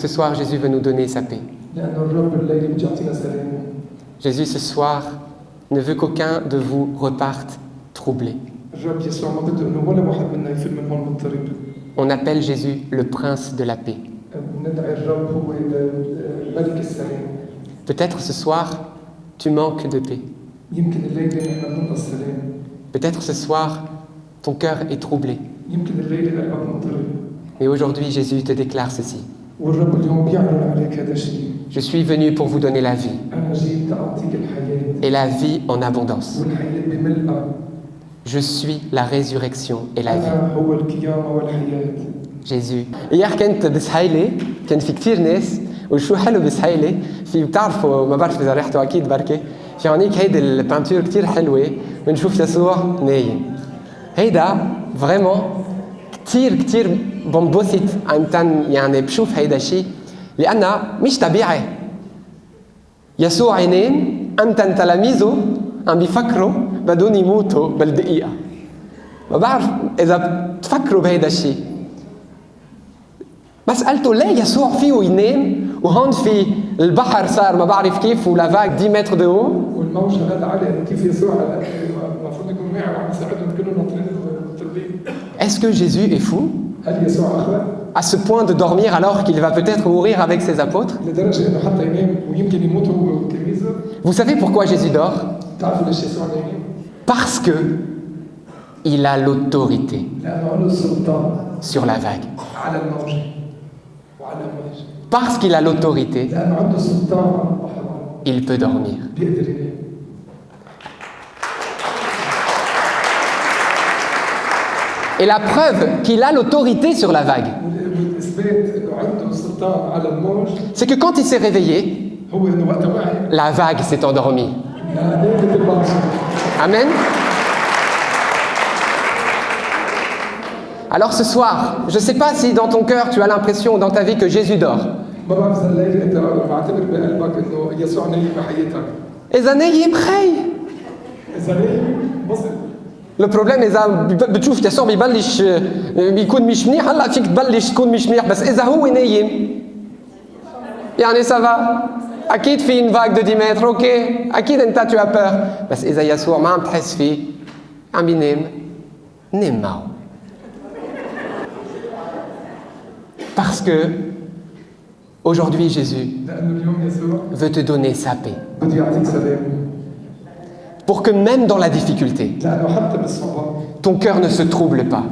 Ce soir, Jésus veut nous donner sa paix. لأنه الرب الليلة بده يعطينا سلامه. Jésus, ce soir, ne veut qu'aucun de vous reparte troublé. الرب يسوع ما بده إنه ولا واحد منا يفل من هون مضطرب. On appelle Jésus le prince de la paix. ندعي الرب هو الملك السلام. Peut-être ce soir, tu manques de paix. يمكن الليلة نحن بننقص سلام. Peut-être ce soir, ton cœur est troublé. يمكن الليلة قلبك مضطرب. Mais aujourd'hui, Jésus te déclare ceci. والرب اليوم بيعلن عليك هذا الشيء. Je suis venu pour vous donner la vie, أنا جيت أعطيك الحياة. et la vie en abondance. والحياة بملئها. Je suis la résurrection et la vie. أنا هو القيامة والحياة. جيزو. Hier كنت بسهيلة، كان في كتير ناس، وشو حلو بسهيلة، في بتعرفوا ما بعرف إذا ريحته أكيد بركة، في هونيك هيدي البانتور كتير حلوة، بنشوف يسوع نايم. هيدا فريمون كتير بنبسط أمتن يعني بشوف هيدا الشيء، لأن مش طبيعي. يسوع ينام أمتن تلاميذه عم بيفكروا بدون يموتوا بالدقيقة. ما بعرف إذا بتفكروا بهيدا الشيء. بس قلتوا ليه يسوع فيه ينام وهون في البحر صار ما بعرف كيف ولا فاك 10 متر دو والموج هذا عالي كيف يسوع المفروض يكون معه وعم يساعدهم كلهم ناطرين التدريب. Est-ce que Jésus est fou هل يسوع أخبر؟ à ce point de dormir alors qu'il va peut-être mourir avec ses apôtres? لدرجة إنه حتى ينام ويمكن يموت هو وتلاميذه. Vous savez pourquoi Jésus dort? تعرفوا ليش يسوع نايم؟ Parce que il a l'autorité لأنه عنده السلطان sur la vague. على الموج وعلى الأمواج. Parce qu'il a l'autorité, لأنه عنده السلطان على البحر. il peut dormir. بيقدر ينام. Et la preuve qu'il a l'autorité sur la vague, والإثبات إنه عنده السلطان على الموج c'est que quand il s'est réveillé, هو إنه وقت وعي la vague s'est endormie. نامت الموج. Amen. Alors ce soir, je ne sais pas si dans ton cœur tu as l'impression dans ta vie que Jésus dort. ما بعرف إذا الليلة أنت معتبر بقلبك إنه يسوع نايم بحياتك. إذا نايم خي. إذا نايم بسط. Le problème إذا بتشوف يسوع بيبلش بيكون مش منيح، هلا فيك تبلش تكون مش منيح، بس إذا هو نايم يعني سافا، أكيد في une vague de 10 mètres، أوكي، أكيد أنت tu as peur، بس إذا يسوع ما عم تحس فيه عم بينام، نام معه. Parce que aujourd'hui Jésus لأنه اليوم يسوع veut te donner sa paix. بده يعطيك سلام. Pour que même dans la difficulté, لأنه حتى بالصعوبات ton cœur ne se trouble pas.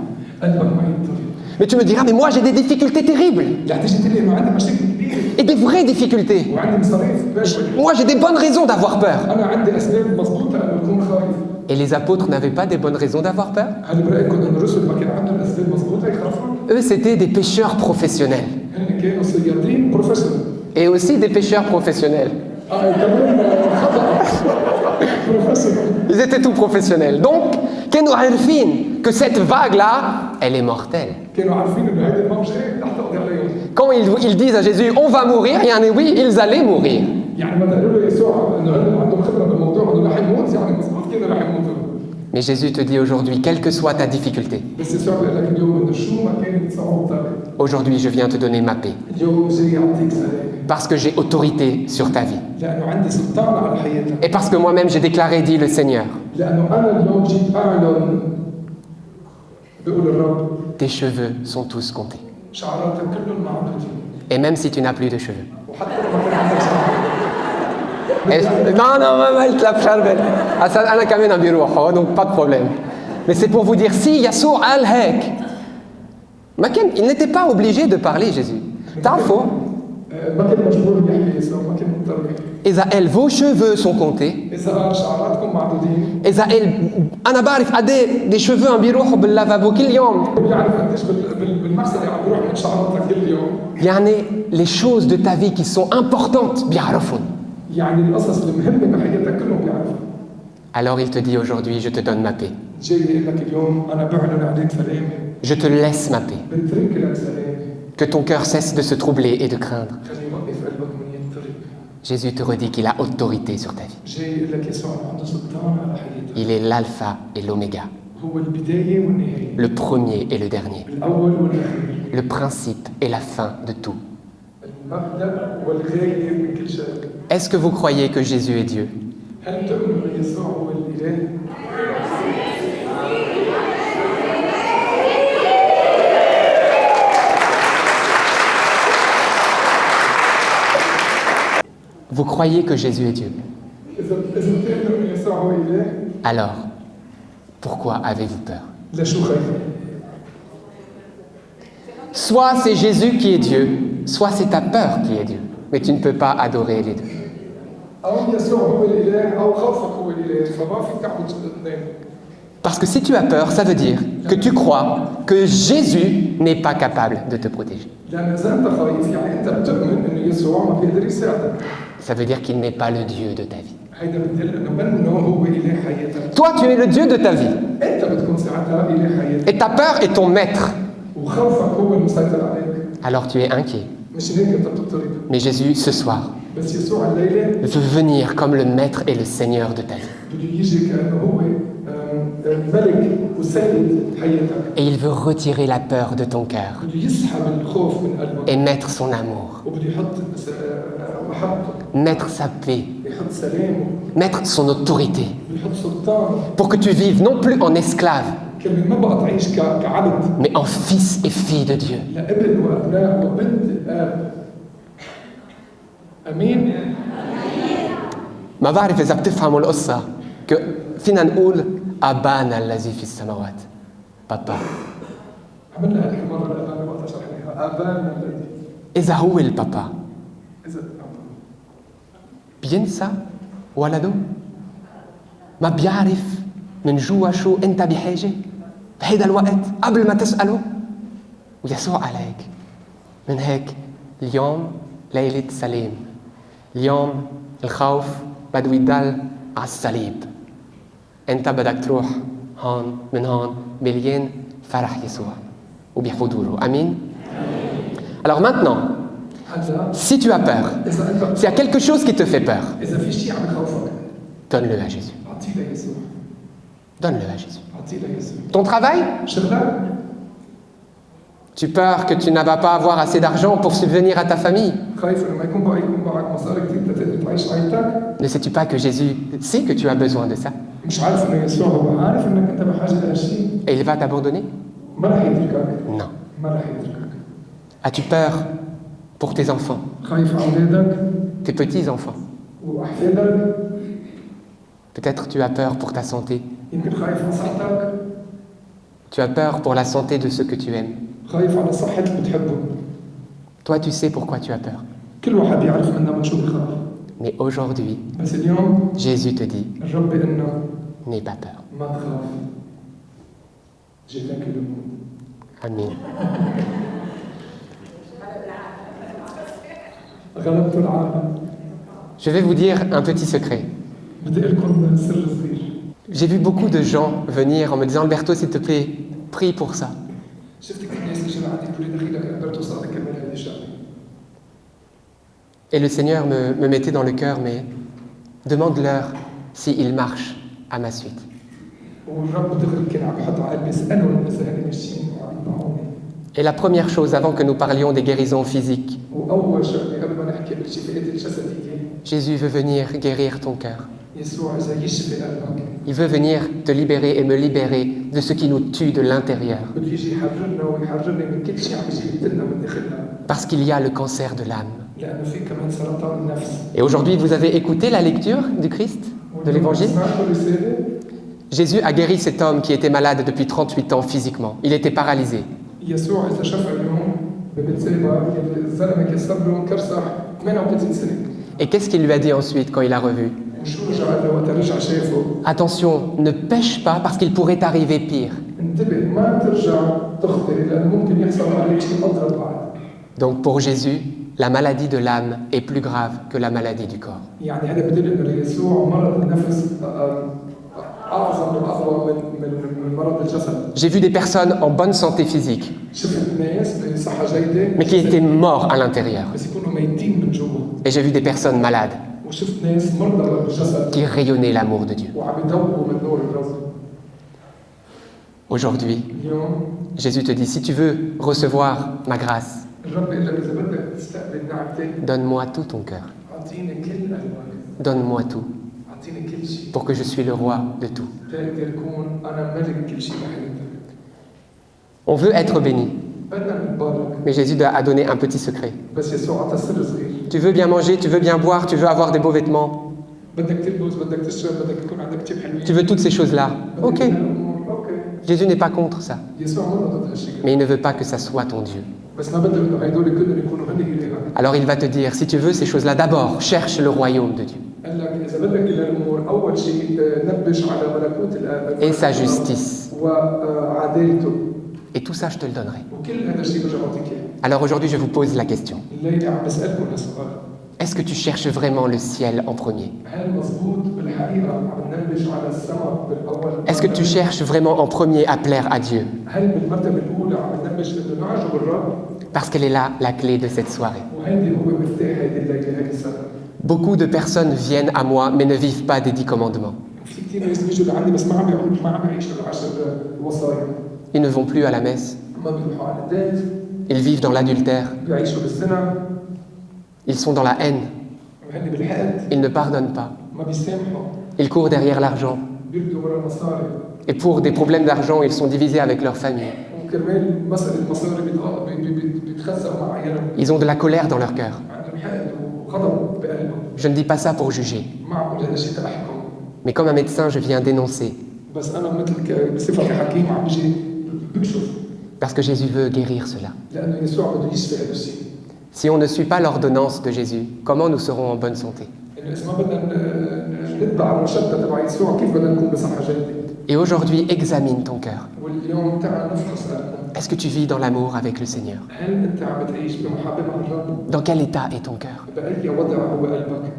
قلبك ما يضطرب. Mais tu me diras, mais moi j'ai des difficultés terribles. رح تيجي تقول لي إنه عندي مشاكل كبيرة Et des vraies difficultés. وعندي مصاريف باشا. Moi j'ai des bonnes raisons d'avoir peur. أنا عندي أسباب مضبوطة إنه أكون خايف. Et les apôtres n'avaient pas des bonnes raisons d'avoir peur. هل برأيكم إنه الرسل ما كان عندهم أسباب مضبوطة يخافوا؟ Eux c'était des pêcheurs professionnels. هن كانوا صيادين بروفيشنال. Et aussi des pêcheurs professionnels. كمان خطأ. بروفيشنال. Ils étaient tout professionnels. Donc, كانوا عارفين que cette vague-là, elle est mortelle. كانوا عارفين إنه هذه الموجة رح تقضي عليهم. Quand ils disent à Jésus, on va mourir, il y en a oui, ils allaient mourir. يعني ما قالوا له يسوع إنه عندهم خبرة بالموضوع إنه رح يموت يعني مضبوط كده رح يموتوا. Mais Jésus te dit aujourd'hui, quelle que soit ta difficulté, بس يسوع بيقول لك اليوم إنه شو ما كانت صعوبتك aujourd'hui je viens te donner ma paix. اليوم جاي أعطيك سلام. Parce que j'ai autorité sur ta vie. لأنه عندي سلطان على حياتك. Et parce que moi-même j'ai déclaré, dit le Seigneur, لأنه أنا اليوم جيت أعلن بيقول الرب tes cheveux sont tous comptés. شعراتك كلهم معدودين. Et même si tu n'as plus de cheveux. وحتى لو ما كان عندك شعر. Non, ما قلت لك شربت. أنا كمان عم بيروحوا, donc pas de problème. Mais c'est pour vous dire, si يسوع قال هيك, ما كان, il n'était pas obligé de parler Jésus. تعرفوا, ما كان مجبور يحكي يسوع ما كان مضطر يحكي. إذا قال vos cheveux sont comptés, إذا قال شعراتكم معدودين. إذا قال أنا بعرف قد إيه des cheveux عم بيروحوا باللافابو كل يوم. بيعرف قديش بالمغسله عم بيروح من شعراتك كل يوم. يعني les choses de ta vie qui sont importantes بيعرفون. يعني القصص المهمه بحياتك كلهم بيعرفوا. Alors il te dit aujourd'hui, je te donne ma paix. جاي يقول لك اليوم انا بعلن عليك سلامي. Je te laisse ma paix. بترك لك سلامي. Que ton cœur cesse de se troubler et de craindre. خلي يوقف قلبك من يضطرب. Jésus te redit qu'il a autorité sur ta vie. جاي يقول لك يسوع عنده سلطان على حياتك. Il est l'alpha et l'oméga, هو البدايه والنهايه. le premier et le dernier, الاول والاخير. le principe et la fin de tout. المبدأ والغاية من كل شيء. Est-ce que vous croyez que Jésus est Dieu? هل تؤمن أن يسوع هو الإله؟ Vous croyez que Jésus est Dieu? إذا بتؤمن أن يسوع هو إله، Alors, pourquoi avez-vous peur? لشو خايف؟ Soit c'est Jésus qui est Dieu, soit c'est ta peur qui est Dieu. Mais tu ne peux pas adorer les deux. أو يسوع هو الإله أو خوفك هو الإله، فما فيك تعبد الاثنين. Parce que si tu as peur, ça veut dire que tu crois que Jésus n'est pas capable de te protéger. لأن إذا أنت خايف يعني أنت بتؤمن إنه يسوع ما بيقدر يساعدك. Ça veut dire qu'il n'est pas le Dieu de ta vie. هيدا بدل إنه منه هو إله حياتك. Toi, tu es le Dieu de ta vie. أنت بتكون ساعتها إله حياتك. Et ta peur est ton maître. وخوفك هو المسيطر عليك. Alors tu es inquiet. مش هيك أنت بتضطرب. Mais Jésus, ce soir, بس يسوع الليلة veut venir comme le maître et le Seigneur de ta vie. بده يجي كأنه هو ملك وسيد حياتك. Et il veut retirer la peur de ton cœur بده يسحب الخوف من قلبك. et mettre son amour, وبده يحط محبته. mettre sa paix, يحط سلامه. mettre son autorité, يحط سلطانه. pour que tu vives non plus en esclave, كلمة ما بقى تعيش كعبد. mais en fils et fille de Dieu. لابن وابناء وبنت اب. امين. ما بعرف إذا بتفهموا القصة فينا نقول أبانا الذي في السماوات. بابا. عملنا هذه المرة الأبان وقت شرحناها. أبانا الذي. إذا هو البابا إذا بينسى ولده؟ ما بيعرف من جوا شو أنت بحاجة؟ بهيدا الوقت قبل ما تسأله؟ ويسوع عليك. من هيك اليوم ليلة سلام. اليوم الخوف بده يضل على الصليب. أنت بدك تروح هون من هون مليان فرح يسوع وبحضوره. أمين؟ Alors maintenant, si tu as peur, s'il y a quelque chose qui te fait peur, إذا في شيء عم يخوفك donne-le à Jésus. أعطيه ليسوع. Donne-le à Jésus. أعطيه ليسوع. Ton travail? شغلك. Tu peur que tu ne vas pas avoir assez d'argent pour subvenir à ta famille? خايف إنه ما يكون معك مصاري كثير تقدر تعيش عائلتك. Ne sais-tu pas que Jésus sait que tu as besoin de ça? مش عارف إنه يسوع هو عارف إنك أنت بحاجة لهالشيء. Et il va t'abandonner? ما راح يتركك. Non. ما راح يتركك. As-tu peur pour tes enfants, خايف على أولادك tes petits-enfants? وأحفادك. Peut-être tu as peur pour ta santé. يمكن خايف على صحتك. Tu as peur pour la santé de ceux que tu aimes. خايف على صحة اللي بتحبه. Toi, tu sais pourquoi tu as peur. كل واحد يعرف منا من شو بخاف. Mais aujourd'hui, بس اليوم Jésus te dit, الرب إنه n'aie pas peur. ما تخاف. جيتك اليوم. Amen. غلبت العالم. Je vais vous dire un petit secret. بدي أقول لكم سر صغير. J'ai vu beaucoup de gens venir en me disant, Alberto, s'il te plaît, prie pour ça. شفت كثير ناس اجوا عندي بيقولوا لي دخيلك ألبرتو صار كمل هذه الشغلة. Et le Seigneur me mettait dans le cœur, mais demande-leur s'ils marchent à ma suite. والرب دغري كان عم يحط على قلبي اسألهم إذا هن ماشيين وعم يتبعوني. Et la première chose, avant que nous parlions des guérisons physiques, وأول شغلة قبل ما نحكي بالشفاءات الجسدية. Jésus veut venir guérir ton cœur. يسوع إذا يشفي قلبك. Il veut venir te libérer et me libérer de ce qui nous tue de l'intérieur. بده يجي يحررنا ويحررني من كل شيء عم يجي لنا من داخلنا. Parce qu'il y a le cancer de l'âme. لأنه في كمان سرطان النفس. Et aujourd'hui, vous avez écouté la lecture du Christ, de l'Évangile? سمعتوا الرسالة؟ Jésus a guéri cet homme qui était malade depuis 38 ans physiquement. Il était paralysé. يسوع إذا شفى اليوم ببتسابة الزلمة كان صار له كرسح 38 سنة. Et qu'est-ce qu'il lui a dit ensuite quand il a revu? وشو رجع له وقت رجع شافه؟ Attention, ne pêche pas parce qu'il pourrait t'arriver pire. انتبه ما ترجع تخطئ لأنه ممكن يحصل عليك شيء أضرب بعد. Donc pour Jésus, la maladie de l'âme est plus grave que la maladie du corps. يعني هذا بدل إنه ليسوع مرض النفس أعظم وأقوى من مرض الجسد. J'ai vu des personnes en bonne santé physique, شفت ناس بصحة جيدة mais qui étaient morts à l'intérieur. بس يكونوا ميتين من جوا. Et j'ai vu des personnes malades وشفت ناس مرضى بالجسد qui rayonnaient l'amour de Dieu. وعم يدوبوا من نور الرب. Aujourd'hui, اليوم Jésus te dit, si tu veux recevoir ma grâce, الرب بيقول لك إذا بدك تستقبل نعمتك. Donne-moi tout ton cœur. أعطيني كل قلبك. Donne-moi tout أعطيني كل شيء. pour que je suis le roi de tout. تقدر أكون أنا ملك كل شيء بحياتك. On veut être béni, بدنا نتبارك. mais Jésus a donné un petit secret. بس يسوع أعطى سر صغير. Tu veux bien manger, tu veux bien boire, tu veux avoir des beaux vêtements, بدك تلبس، بدك تشرب، بدك يكون عندك كتير حلوين. tu veux toutes ces choses-là. Ok, أوكي. Jésus n'est pas contre ça, يسوع ما ضد هالشيء. mais il ne veut pas que ça soit ton Dieu. بس ما بده إنه هيدول كلهم يكونوا هن إلهك. Alors il va te dire, si tu veux ces choses-là, d'abord, cherche le royaume de Dieu قال لك إذا بدك إلى الأمور أول شيء نبش على ملكوت الآب. et sa justice. وعدالته. Et tout ça, je te le donnerai. وكل هذا الشيء برجع بعطيك إياه. Alors aujourd'hui, je vous pose la question. الليلة عم بسألكم هالسؤال. Est-ce que tu cherches vraiment le ciel en premier? هل مضبوط بالحقيقة عم ننبش على السماء بالأول؟ Est-ce que tu cherches vraiment en premier à plaire à Dieu? هل بالمرتبة الأولى عم ننبش إنه نعجب الرب؟ Parce qu'elle est là, la clé de cette soirée. وهيدي هو مفتاح هيدي الليلة هيدي السنة. Beaucoup de personnes viennent à moi, mais ne vivent pas des 10 commandements. في كثير ناس بيجوا لعندي بس ما عم يعيشوا العشر وصايا. Ils ne vont plus à la messe. ما بيروحوا على الدات. Ils vivent dans l'adultère. بيعيشوا بالزنا. Ils sont dans la haine. وهن بالحقد. Ils ne pardonnent pas. ما بيسامحوا. Ils courent derrière l'argent. بيركضوا ورا المصاري. Et pour des problèmes d'argent, ils sont divisés avec leur famille. وكرمال مسألة المصاري بيتخزقوا مع عيالهم. Ils ont de la colère dans leur cœur. عندهم حقد وغضب بقلبهم. Je ne dis pas ça pour juger. ما عم بقول هذا الشيء تحكم. Mais comme un médecin, je viens dénoncer. بس أنا مثل بصفة كحكيم عم بيجي بكشف. Parce que Jésus veut guérir cela. لأنه يسوع بده يشفي هذا الشيء. Si on ne suit pas l'ordonnance de Jésus, comment nous serons en bonne santé? إذا ما بدنا نتبع الروشتة تبع يسوع كيف بدنا نكون بصحة جيدة؟ Et aujourd'hui, examine ton cœur. واليوم تعال نفحص قلبنا. Est-ce que tu vis dans l'amour avec le Seigneur? هل أنت عم بتعيش بمحبة مع الرب؟ Dans quel état est ton cœur? بأي وضع هو قلبك؟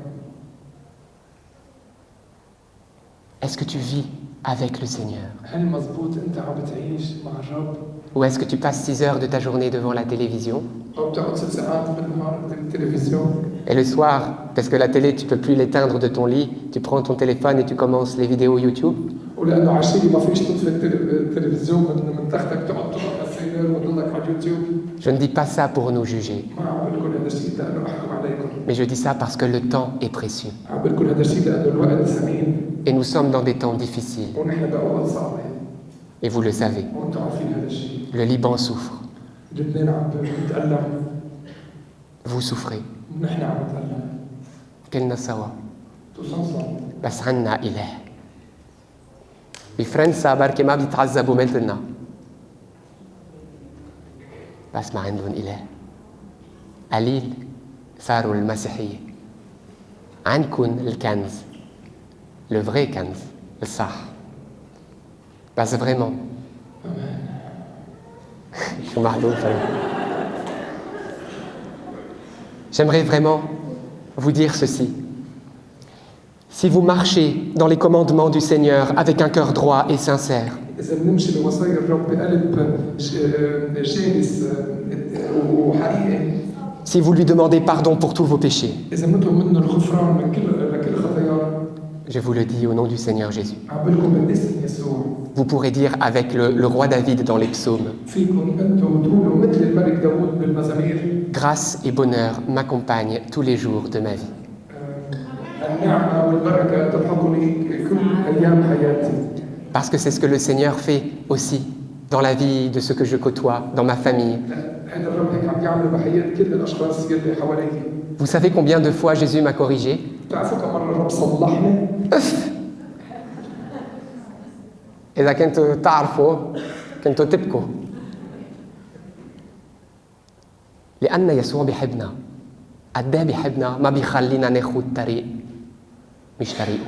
Est-ce que tu vis avec le Seigneur? هل مزبوط أنت عم بتعيش مع الرب؟ Ou est-ce que tu passes 6 heures de ta journée devant la télévision? أو بتقعد 6 ساعات بالنهار قدام التلفزيون؟ Et le soir, parce que la télé, tu peux plus l'éteindre de ton lit, tu prends ton téléphone et tu commences les vidéos YouTube? ولأنه عشية ما فيش تطفي التلفزيون من تحتك تقعد تطلع السينار وتضلك على اليوتيوب. Je ne dis pas ça pour nous juger, ما عم بقول لكم هذا الشيء لأنه أحكم عليكم. mais je dis ça parce que le temps est précieux. عم بقول لكم هذا الشيء لأنه الوقت ثمين. Et nous sommes dans des temps difficiles, ونحن بأوقات صعبة. et vous le savez. وأنتم عارفين هذا الشيء. Le Liban souffre, لبنان عم بيتألم. vous souffrez. ونحن عم نتألم. كلنا سوا تصنصن. بس عنا إله. بفرنسا بركي ما بيتعذبوا مثلنا، بس ما عندهم إله. قليل صاروا المسيحية. عندكم الكنز، le vrai كنز، الصح. بس vraiment. شو معلوم J'aimerais vraiment vous dire ceci. Si vous marchez dans les commandements du Seigneur avec un cœur droit et sincère, إذا بنمشي بوصايا الرب بقلب جالس وحقيقي. si vous lui demandez pardon pour tous vos péchés, إذا بنطلب منه الغفران من كل خطايانا. je vous le dis au nom du Seigneur Jésus. عم بقول لكم باسم يسوع. Vous pourrez dire avec le roi David dans les psaumes, فيكم أنتم تقولوا مثل الملك داوود بالمزامير. grâce et bonheur m'accompagnent tous les jours de ma vie. النعمة والبركة تلحقني كل أيام حياتي. Parce que c'est ce que le Seigneur fait aussi dans la vie de ceux que je côtoie, dans ma famille. هذا الرب هيك عم يعمل بحياة كل الأشخاص اللي حواليك. Vous savez combien de fois Jésus m'a corrigé? بتعرفوا كم مرة الرب صلحني؟ إذا كنتوا تعرفوا كنتوا تبكوا. لأن يسوع بيحبنا. قد ايه بيحبنا ما بيخلينا ناخد طريق مش طريقه.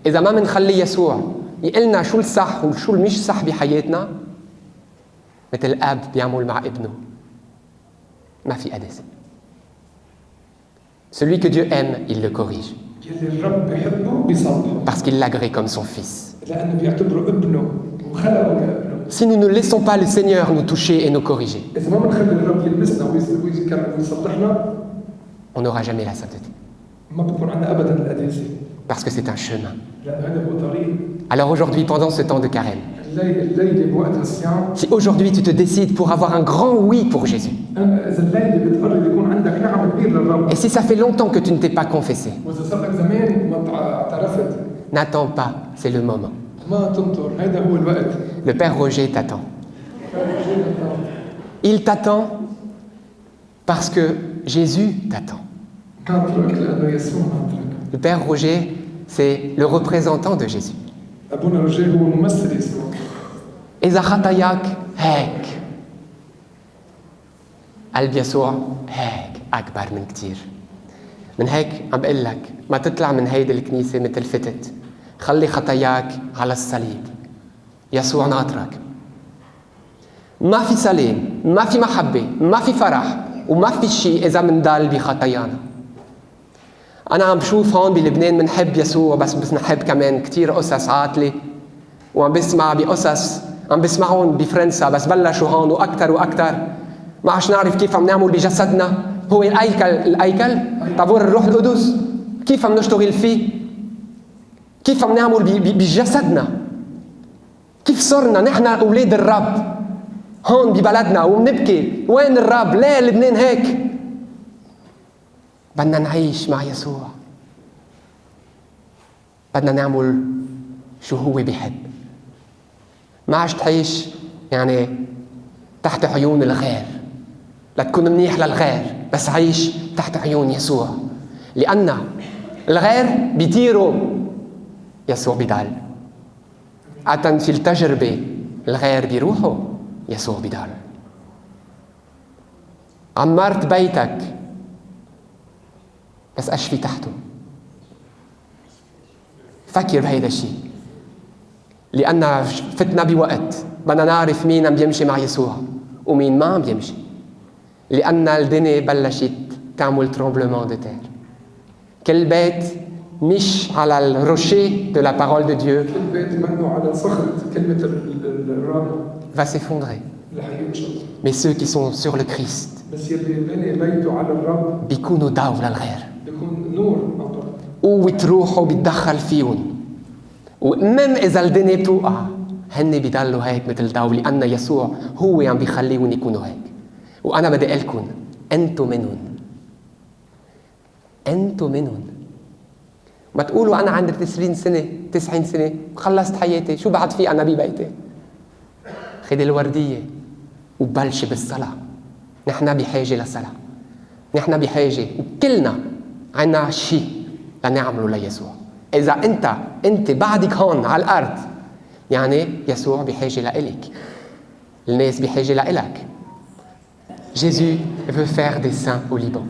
إذا ما بنخلي يسوع يقلنا شو الصح وشو المش صح بحياتنا، مثل الأب بيعمل مع ابنه، ما في قداسة. Celui que Dieu aime, il le corrige. يلي الرب بيحبه بيصلحه. Parce qu'il l'agrée comme son fils. لأنه بيعتبره ابنه وخلقه كابنه. Si nous ne laissons pas le Seigneur nous toucher et nous corriger, إذا ما بنخلي الرب يلمسنا ويصلحنا، on n'aura jamais la sainteté. ما بكون عندنا أبدا القداسة. Parce que c'est un chemin. لأن هذا هو طريق. Alors aujourd'hui, pendant ce temps de carême, الليلة بوقتها الصيام Si aujourd'hui tu te décides pour avoir un grand oui pour Jésus, إذا الليلة بتقرر يكون عندك نعم كبير للرب et si ça fait longtemps que tu ne t'es pas confessé, وإذا صار لك زمان ما اعترفت n'attends pas, c'est le moment. ما تنطر هيدا هو الوقت. Le Père Roger t'attend. Il t'attend parce que Jésus t'attend. ناطرك لأنه يسوع ناطرك. Le Père Roger, c'est le représentant de Jésus. أبونا رجاء هو ممثل يسوع. إذا خطاياك هيك، قلب يسوع هيك أكبر من كتير. من هيك عم بقول لك ما تطلع من هيدي الكنيسة مثل فتت، خلي خطاياك على الصليب. يسوع ناطرك. ما في سلام، ما في محبة، ما في فرح، وما في شيء إذا منضل بخطايانا. أنا عم بشوف هون بلبنان منحب يسوع بس نحب كمان كتير قصص عاطلة، وعم بسمع بقصص عم بسمعهم بفرنسا بس بلشوا هون وأكتر وأكتر. ما عادش نعرف كيف عم نعمل بجسدنا، هو الهيكل طابور الروح القدس، كيف عم نشتغل فيه، كيف عم نعمل بجسدنا، كيف صرنا نحن أولاد الرب هون ببلدنا وبنبكي وين الرب؟ ليه لبنان هيك؟ بدنا نعيش مع يسوع، بدنا نعمل شو هو بيحب. ما عادش تعيش يعني تحت عيون الغير، لا تكون منيح للغير، بس عيش تحت عيون يسوع، لأن الغير بيطيروا يسوع بيضل. عادة في التجربة الغير بيروحوا يسوع بيضل. عمرت بيتك بس أشفي تحته. فكر بهيدا الشيء، لأن فتنا بوقت بدنا نعرف مين عم بيمشي مع يسوع ومين ما عم بيمشي، لأن الدنيا بلشت تعمل ترومبلمان دو تير. كل بيت مش على الروشي de la parole de Dieu كل بيت مبني على صخرة كلمة الرب va s'effondrer. رح ينشط. Mais ceux qui sont sur le Christ بس يلي بني بيته على الرب بيكونوا ضوء للغير، بيكون نور أوضح. وبتروحوا بتدخل فيهم، ومن إذا الدنيا بتوقع هن بيضلوا هيك مثل ضوء، لأن يسوع هو عم بيخليهم يكونوا هيك. وأنا بدي أقول لكم أنتم منهم، أنتم منهم. ما تقولوا أنا عندي 90 سنة خلصت حياتي، شو بعد في أنا ببيتي؟ خذ الوردية وبلش بالصلاة. نحن بحاجة للصلاة، نحن بحاجة وكلنا عنا شيء لنعمله ليسوع. إذا أنت بعدك هون على الأرض، يعني يسوع بحاجة لإلك، الناس بحاجة لإلك. Jésus veut faire des saints au Liban.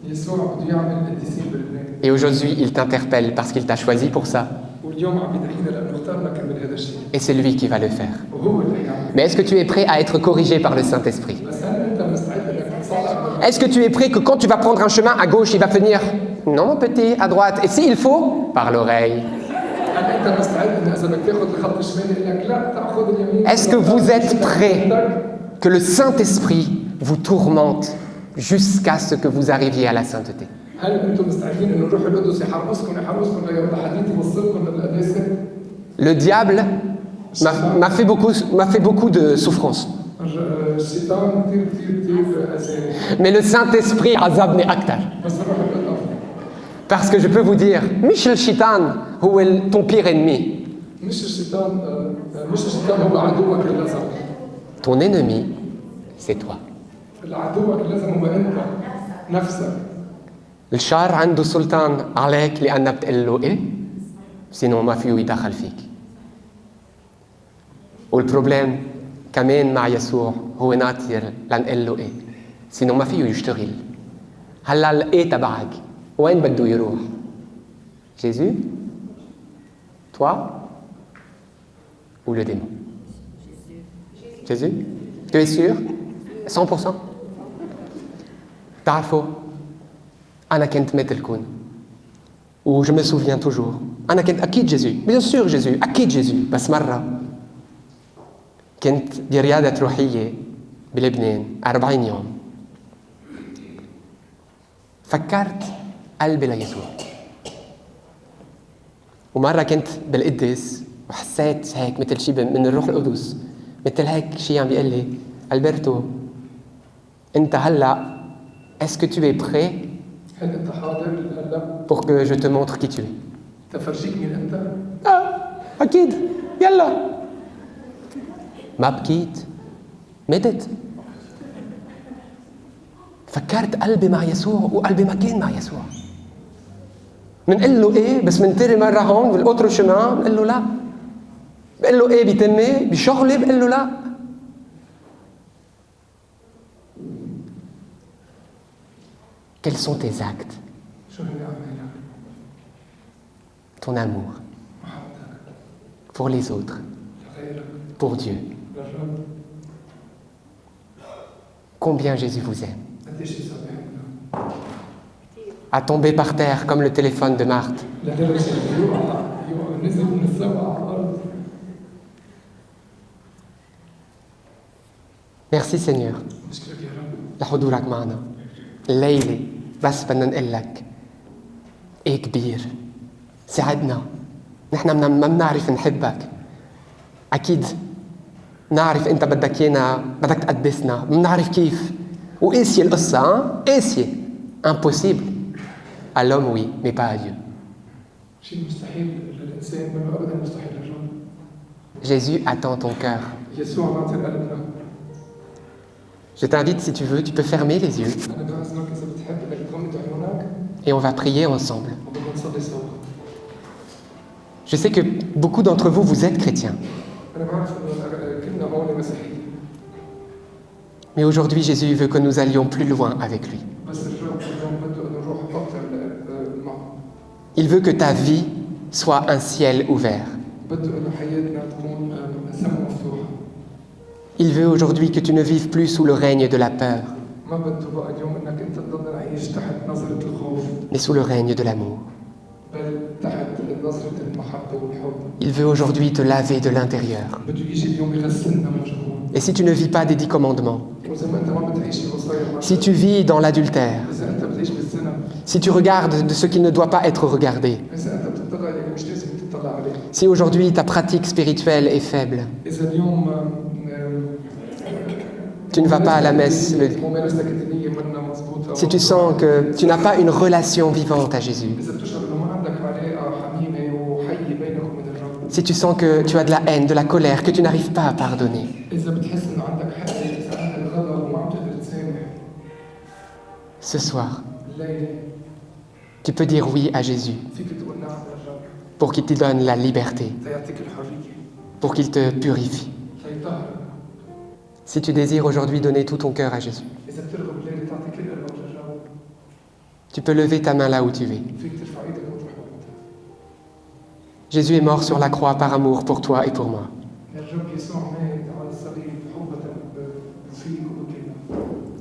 يسوع بده يعمل قديسين بلبنان. Et aujourd'hui, il t'interpelle parce qu'il t'a choisi pour ça. واليوم عم يدعينا لأنه اختارنا كرمال هذا الشيء. Et c'est lui qui va le faire. وهو اللي يعمل. Mais est-ce que tu es prêt à être corrigé par le Saint-Esprit? بس هل أنت مستعد إنك تصالح؟ Est-ce que tu es prêt que quand tu vas prendre un chemin à gauche, il va venir non mon petit, à droite, et s'il faut, par l'oreille. هل أنت مستعد إن إذا بدك تاخذ الخط الشمالي يقول لك لا تأخذ اليمين؟ Est-ce que vous êtes prêts que le Saint-Esprit vous tourmente jusqu'à ce que vous arriviez à la sainteté? هل أنتم مستعدين إنه الروح القدس يحرسكم لحديد يوصلكم للقداسة؟ Le diable m'a fait beaucoup de souffrance. الشيطان كثير أساني. Mais le Saint-Esprit عذبني أكثر. بس الروح القدس Parce que je peux vous dire, مش الشيطان هو ton pire ennemi. مش الشيطان هو عدوك اللازم. Ton ennemi, c'est toi. العدوك اللازم هو أنت نفسك. الشر عنده سلطان عليك لأنك بتقول له إيه، سينو ما فيه يدخل فيك. والبروبليم كمان مع يسوع هو ناطر لنقول له إيه، سينو ما فيه يشتغل. هلا الإيه تبعك وين بده يروح؟ Jésus, toi ou le démon? Jésus. Tu es sûr? 100%. تعرفوا أنا كنت مثلكم و je me souviens toujours أنا كنت أكيد جيزو bien sûr جيزو أكيد جيزو بس مرة كنت بريادة روحية بلبنان 40 يوم فكرت قلبي ليسوع ومرة كنت بالقدس وحسيت هيك مثل شيء من الروح القدس، مثل هيك شيء عم بيقول لي ألبرتو أنت هلا est-ce que tu es prêt هل انت حاضر هلا؟ pour que je te montre qui tu es؟ تفرجيك مين انت؟ أكيد يلا. ما بكيت، مدت. فكرت قلبي مع يسوع وقلبي ما كان مع يسوع. منقول له ايه بس منتري مرة هون بالاوترو شمان بنقول له لا. بقول له ايه بتمي بشغلي بقول له لا. Quels sont tes actes? شو هن اعمالك؟ Ton amour محبتك pour les autres, لغيرك pour Dieu. للرب. Combien Jésus vous aime. قديش يسوع بيحبنا؟ À tomber par terre comme le téléphone de Marthe. لدرجة يوقع نزل من السماء على الأرض. Merci Seigneur نشكرك يا رب لحضورك معنا. الليلة بس بدنا نقول لك ايه كبير، ساعدنا. نحن ما بنعرف نحبك، أكيد نعرف أنت بدك إيانا، بدك تقدسنا، ما بنعرف كيف. وقاسية القصة، قاسية. impossible à l'homme oui, mais pas à Dieu. شيء مستحيل للإنسان بل أبدا مستحيل للرب. Jésus attend ton cœur. يسوع ناطر قلبنا. Je t'invite, si tu veux, tu peux fermer les yeux أنا بعزمك إذا بتحب إنك تغمض عيونك et on va prier ensemble. وبدنا نصلي سوا. Je sais que beaucoup d'entre vous, vous êtes chrétiens. أنا بعرف إنه كلنا هون مسيحيين. Mais aujourd'hui, Jésus veut que nous allions plus loin avec lui. بس الرب اليوم بده إنه نروح أكثر معه. Il veut que ta vie soit un ciel ouvert. بده إنه حياتنا تكون سما مفتوحة. Il veut aujourd'hui que tu ne vives plus sous le règne de la peur, ما بده بقى اليوم إنك أنت تضل عايش تحت نظرة الخوف mais sous le règne de l'amour. بل تحت نظرة المحبة والحب. Il veut aujourd'hui te laver de l'intérieur. بده يجي اليوم يغسلنا من جوا. Et si tu ne vis pas des 10 commandements, وإذا ما أنت ما بتعيش الوصايا si tu vis dans l'adultère, إذا أنت بتعيش بالزنا si tu regardes de ce qui ne doit pas être regardé, إذا أنت بتطلع على اللي مش لازم تطلع عليه. si aujourd'hui ta pratique spirituelle est faible, إذا اليوم tu ne vas pas à la messe, ممارستك الدينية منا مضبوطة. si tu sens que tu n'as pas une relation vivante à Jésus, إذا بتشعر إنه ما عندك علاقة حميمة وحية بينك وبين الرب. si tu sens que tu as de la haine, de la colère, que tu n'arrives pas à pardonner, إذا بتحس إنه عندك حق، إذا عندك غضب وما عم تقدر تسامح. ce soir, الليلة tu peux dire oui à Jésus فيك تقول نعم للرب. pour qu'il te donne la liberté, تيعطيك الحرية. pour qu'il te purifie. تيطهرك. Si tu désires aujourd'hui donner tout ton cœur à Jésus, إذا بترغب الليلة تعطي كل قلبك للرب. tu peux lever ta main là où tu es. فيك ترفع إيدك وتروح وقتها. Jésus est mort sur la croix par amour pour toi et pour moi. الرب يسوع مات على الصليب حبة فيك وبكلنا.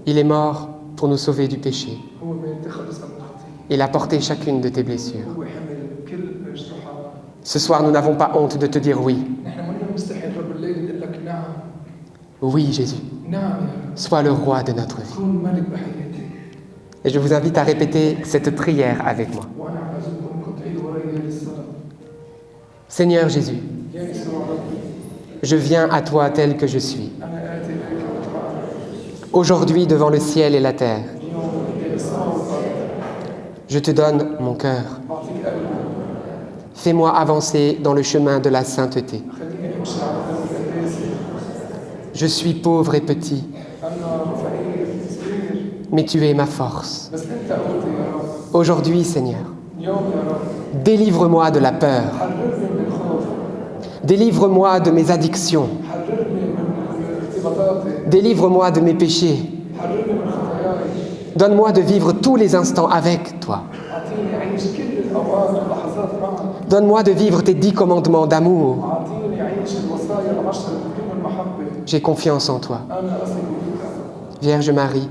Il est mort pour nous sauver du péché. هو مات تخلصنا من الخطية. Il a porté chacune de tes blessures. هو حمل كل جروحنا. Ce soir, nous n'avons pas honte de te dire oui. نحن منا مستحي الرب الليلة نقول لك نعم. Oui, Jésus, نعم يا رب. sois le roi de notre vie. كون ملك بحياتي. Et je vous invite à répéter cette prière avec moi. وأنا عايزكم إنكم تعيدوا وراي هذه الصلاة. Seigneur Jésus, يا يسوع ربي je viens à toi tel que je suis. أنا آتي إليك وأتبعك. Aujourd'hui, devant le ciel et la terre, اليوم بين السماء والأرض. je te donne mon cœur. أعطيك قلبي. Fais-moi avancer dans le chemin de la sainteté. خليني أمشي على الطريق القداسي. Je suis pauvre et petit, أنا فقير صغير. mais tu es ma force. بس أنت قوتي يا رب. Aujourd'hui, Seigneur, اليوم يا رب. délivre-moi de la peur. حررني من الخوف. Délivre-moi de mes addictions. حررني من ارتباطاتي. Délivre-moi de mes péchés. حررني من خطاياي. Donne-moi de vivre tous les instants avec toi. أعطيني أعيش كل الأوقات واللحظات معك. Donne-moi de vivre tes 10 commandements d'amour. أعطيني أعيش الوصايا العشر بدون المحبة. J'ai confiance en toi. أنا أثق بك. Vierge Marie,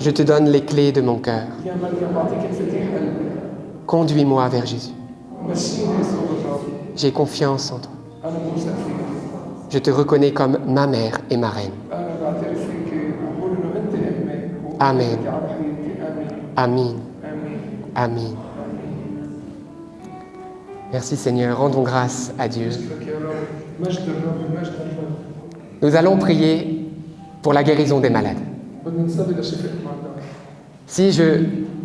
je te donne les clés de mon cœur. يا مريم بعطيك مفاتيح قلبي. Conduis-moi vers Jésus. مشيني يسوع الرب. J'ai confiance en toi. أنا موثق فيك. Je te reconnais comme ma mère et ma reine. أنا بعترف فيك وبقول إنه أنت أمي. آمين. على حياتي. آمين. Amin. آمين. Amin. آمين. Merci Seigneur, rendons grâce à Dieu. نشكرك يا رب، مجد الرب، مجد الرب. Nous allons prier pour la guérison des malades. بدنا نصلي لشفاء المرضى. Si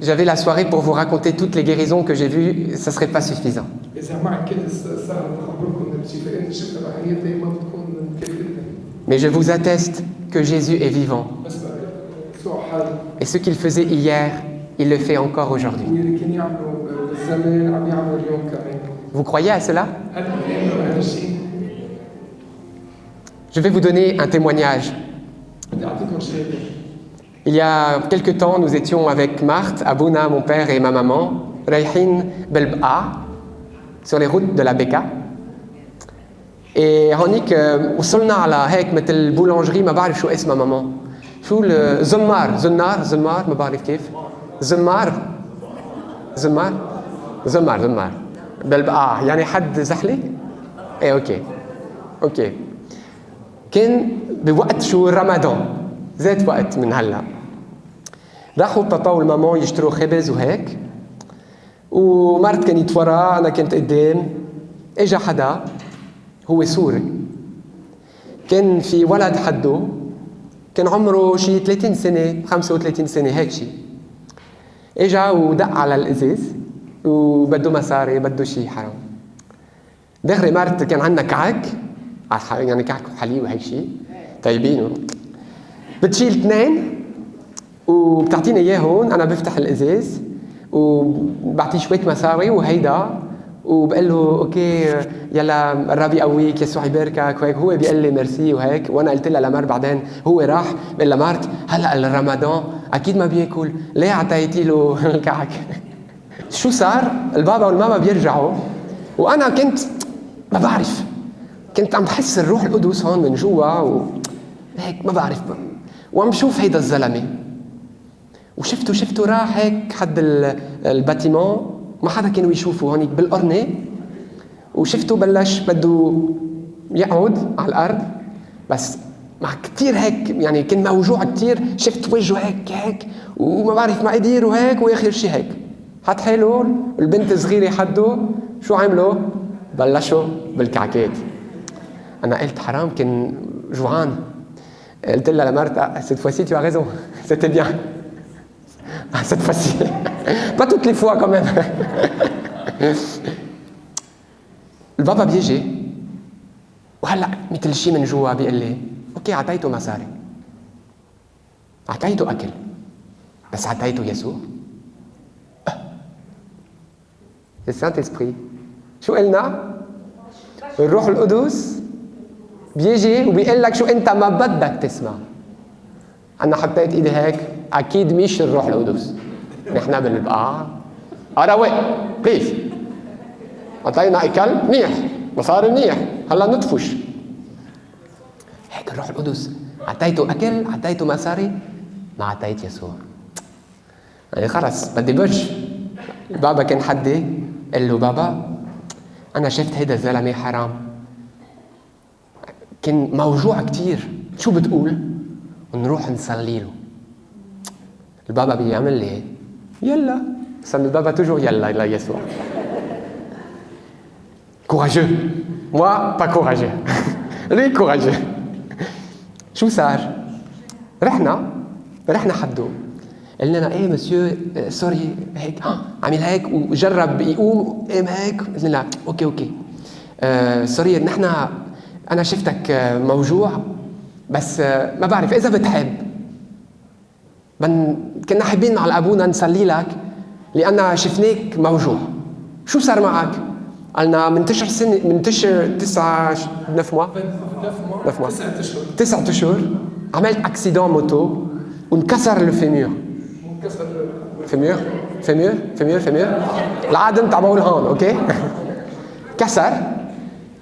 j'avais la soirée pour vous raconter toutes les guérisons que j'ai vues, ça ne serait pas suffisant. إذا معك كل السهرة بخبركم بالشفاءات اللي شفتها بحياتي ما بتكون كفايتني. Mais je vous atteste que Jésus est vivant. بس يسوع حي. Et ce qu'il faisait hier, il le fait encore aujourd'hui. واللي كان يعملوا بالزمان عم يعملوا اليوم كمان. Vous croyez à cela? هل بتؤمنوا بهذا الشيء؟ Je vais vous donner un témoignage. بدي أعطيكم شهادة. Il y a quelque temps, nous étions avec Marthe, Abouna, mon père et ma maman, رايحين بالبقعة sur les routes de la Beka. Et هونيك وصلنا على هيك مثل بولانجري ما بعرف شو اسمها ماما. شو زنار ما بعرف كيف. زمار بالبقعة يعني حد زحلي؟ ايه اوكي. كان بوقت شو رمضان زاد وقت من هلا راحوا بابا والماما يشتروا خبز وهيك ومرت كانت ورا انا كنت قدام اجا حدا هو سوري كان في ولد حده كان عمره شي 30 سنة 35 سنة هيك شي اجا ودق على الازاز وبده مصاري بده شي حرام دغري مرت كان عندنا كعك يعني كعك وحليب وهيك شي طيبين بتشيل 2 وبتعطيني اياه هون انا بفتح الازاز وبعطيه شويه مصاري وهيدا وبقول له اوكي يلا الرب يقويك يسوع يباركك وهيك هو بيقول لي ميرسي وهيك وانا قلت لها لمار بعدين هو راح بقول لها مارت هلا الرمضان اكيد ما بياكل ليه عطيتي له الكعك شو صار البابا والماما بيرجعوا وانا كنت ما بعرف كنت عم بحس الروح القدس هون من جوا وهيك ما بعرف وعم بشوف هيدا الزلمه وشفته راح هيك حد الباتيمون ما حدا كانوا يشوفوا هونيك بالقرنه وشفته بلش بده يقعد على الارض بس مع كتير هيك يعني كان موجوع كتير شفت وجهه هيك وما بعرف ما يدير وهيك واخر شيء هيك حط حاله البنت الصغيره حده شو عملوا بلشوا بالكعكات انا قلت حرام كان جوعان قلت لها لمرت cette fois-ci tu as raison c'était bien cette fois-ci pas toutes les fois quand même البابا بيجي وهلا مثل شيء من جوا بيقول لي اوكي عطيته مصاري عطيته اكل بس عطيته يسوع السانت اسبري شو قلنا الروح القدس بيجي وبيقول لك شو انت ما بدك تسمع انا حطيت ايدي هيك اكيد مش الروح القدس نحن بالبقعه روق بليز عطينا اكل منيح مصاري منيح هلا ندفش هيك الروح القدس عطيته اكل عطيته مصاري ما عطيت يسوع يعني خلص بدي برج بابا كان حدي قال له بابا انا شفت هيدا الزلمه حرام كان موجوع كتير شو بتقول ونروح نصلي له البابا بيعمل لي يلا سمي البابا توجور يلا لا يسوع courageux moi pas courageux lui courageux شو صار رحنا حده قلنا لنا ايه مسيو سوري هيك عمل هيك وجرب يقوم قام هيك قلنا لا اوكي سوري نحن انا شفتك موجوع بس ما بعرف اذا بتحب كنا حابين على ابونا نصلي لك لان شفناك موجوع شو صار معك قالنا منتشر 9 موا 9 اشهر عملت اكسيدون موتو وانكسر الفيمور فيمور العادم تبع هون اوكي كسر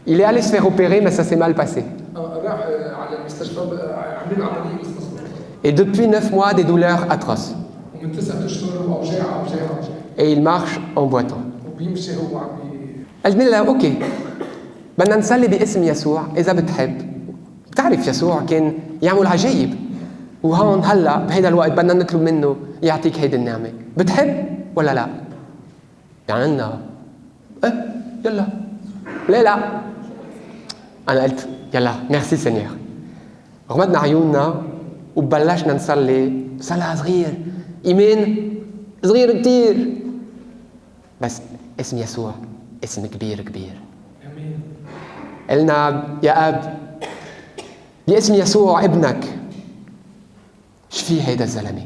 il est allé se faire opérer mais ça s'est mal passé راح على المستشفى عملوا عمليه مستشفى et depuis 9 mois des douleurs atroces ومن 9 اشهر اوجاع et il marche en boitant وبيمشي هو عم قلنا له اوكي بدنا نصلي باسم يسوع اذا بتحب بتعرف يسوع كان يعمل عجائب وهون هلا بهيدا الوقت بدنا نطلب منه يعطيك هيدي النعمه بتحب ولا لا يعني لنا يلا لا أنا قلت يلا ميرسي سينيور. غمضنا عيوننا وبلشنا نصلي صلاة صغير إيمان صغير كتير، بس اسم يسوع اسم كبير كبير. امين. قلنا يا أب باسم يسوع ابنك شفي هيدا الزلمة.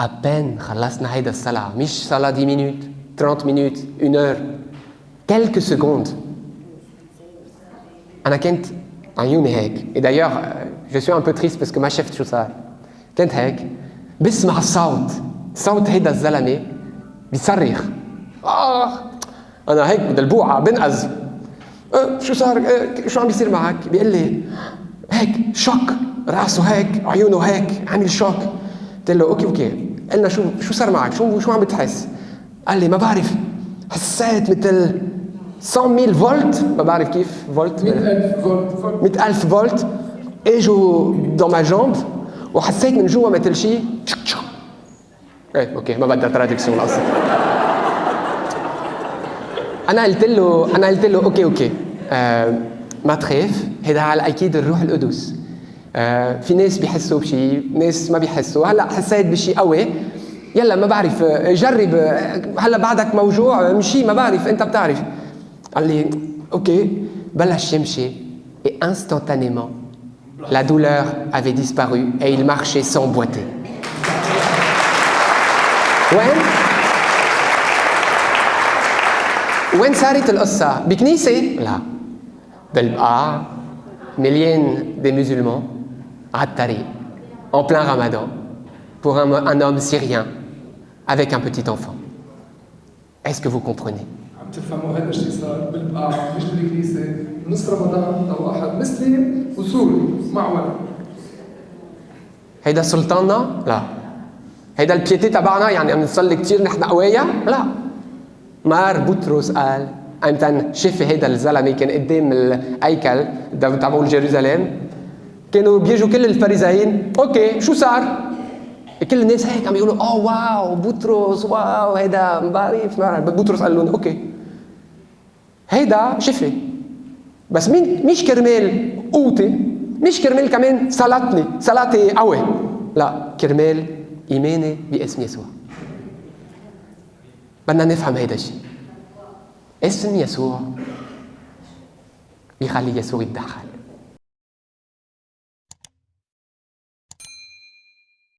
أبين خلصنا هيدا الصلاة، مش صلاة 10 minutes 30 minutes 1 heure quelques secondes. أنا كنت عيوني هيك. Et d'ailleurs je suis un peu triste parce que ما شفت شو صار. كنت هيك بسمع صوت هيدا الزلمة بيصرخ أنا هيك بدلبوعة بنقز. شو صار؟ شو عم بيصير معك؟ بيقول لي هيك شوك، راسه هيك عيونه هيك عامل شوك. قلت له اوكي قلنا شو صار معك؟ شو عم بتحس؟ قال لي ما بعرف، حسيت مثل 100,000 فولت، ما بعرف كيف فولت، 100,000 فولت 100,000 فولت اجوا dans ma jambe وحسيت من جوا مثل شيء ايه اوكي ما بدها ترادكسيون اصلا. انا قلت له اوكي ما تخاف، هذا على اكيد الروح القدس. في ناس بيحسوا بشيء، ناس ما بيحسوا. هلا حسيت بشيء قوي، يلا ما بعرف جرب، هلا بعدك موجوع مشي ما بعرف انت بتعرف. قال لي اوكي بلش يمشي et instantanément la douleur avait disparu et il marchait sans boiter. وين صارت القصة؟ بكنيسة؟ لا، بالبقاع مليان des musulmans على الطريق en plein ramadan pour un homme syrien avec un petit enfant. Est-ce que vous comprenez? عم تفهموا هذا الشيء صار بالبقاع مش بالكنيسة نص رمضان أو واحد مسلم وسوري مع ولد. هيدا سلطاننا؟ لا. هيدا البيتي تبعنا يعني عم نصلي كتير نحن قوية؟ لا. مار بطرس قال أمتى شاف هيدا الزلمة كان قدام الهيكل تبعوا جيروزالم، كانوا بيجوا كل الفريسيين اوكي شو صار؟ كل الناس هيك عم يقولوا واو بطرس واو هيدا ما بعرف. بطرس قال لهم اوكي هيدا شفي، بس مش كرمال قوتي، مش كرمال كمان صلاتي قوي، لا كرمال إيماني باسم يسوع. بدنا نفهم هيدا الشيء. اسم يسوع بيخلي يسوع يتدخل.